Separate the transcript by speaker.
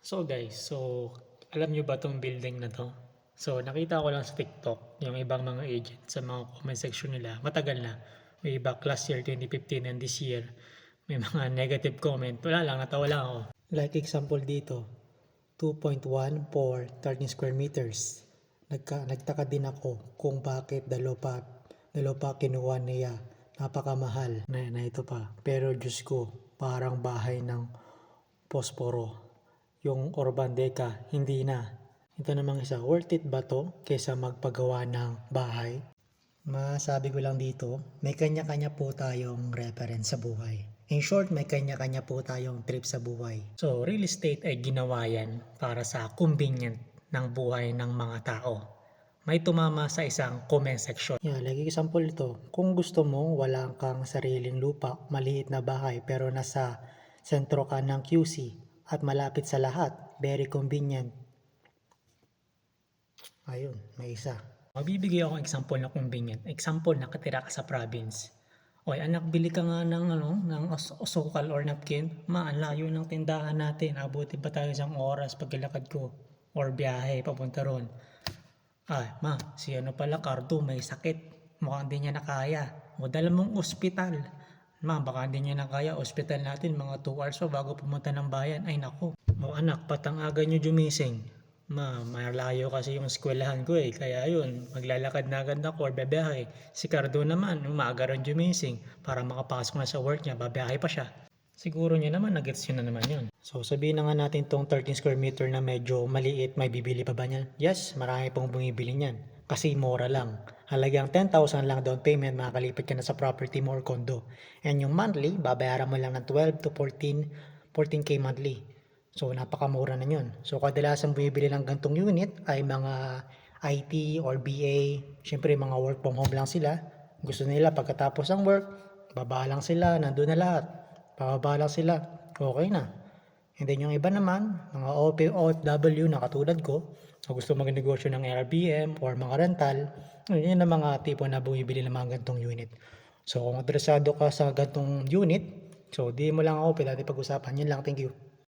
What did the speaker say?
Speaker 1: So guys, alam nyo ba tong building na 'to? So nakita ko lang sa TikTok yung ibang mga agent sa mga comment section nila, matagal na. Way back last year 2015 and this year, may mga negative comment. Wala lang, natawa lang ako. Like example dito, 2.1 for 13 square meters. Nagtaka din ako kung bakit dalawa pa kinuha niya. Napakamahal na ito pa. Pero Diyos ko, parang bahay ng posporo. Yung Urban Deca, hindi na. Ito namang isa, worth it ba to kaysa magpagawa ng bahay? Masabi ko lang dito, may kanya-kanya po tayong reference sa buhay. In short, may kanya-kanya po tayong trip sa buhay. So, real estate ay ginawa yan para sa convenient ng buhay ng mga tao. May tumama sa isang comment section. Yeah, like example ito, kung gusto mo wala kang sariling lupa, maliit na bahay pero nasa sentro ka ng QC at malapit sa lahat, very convenient. Ayun, may isa. Mabibigay ako ng example na convenient. Example, nakatira ka sa province. Oy, anak, bili ka nga ng asukal or napkin. Ma, ang layo ng tindahan natin. Abutin pa tayo isang oras paglalakad ko. Or biyahe, papunta ron. Ay, ma, si ano pala, Cardo, may sakit. Mukhang di niya nakaya. O, dala mong ospital. Ma, baka hindi niya nakaya. Ospital natin, mga 2 hours pa bago pumunta ng bayan. Ay, naku. O anak, patang aga niyo jumising. Ma, malayo kasi yung eskwelahan ko eh. Kaya yun, maglalakad na agad ako or babiyahe. Si Cardo naman, umaga rin jumising para makapasok na sa work niya, babiyahe pa siya. Siguro niya naman, nagets yun na naman yun. So sabihin na nga natin tong 13 square meter na medyo maliit, may bibili pa ba niyan? Yes, marami pong bumibili niyan. Kasi mura lang. Halagang 10,000 lang down payment, makakalipat ka na sa property mo or condo. And yung monthly, babayaran mo lang ng 12 to 14K monthly. So napakamura na yun. So kadalasan bumibili ng gantong unit ay mga IT or BA. Siyempre mga work from home lang sila. Gusto nila pagkatapos ng work, baba lang sila, nandun na lahat. Bababa lang sila, okay na. And then yung iba naman, mga OFW na katulad ko, so gusto magnegosyo ng Airbnb or mga rental, yun ang mga tipo na bumibili ng mga gantong unit. So kung interesado ka sa gantong unit, so di mo lang ako pwede pag-usapan. Yun lang, thank you.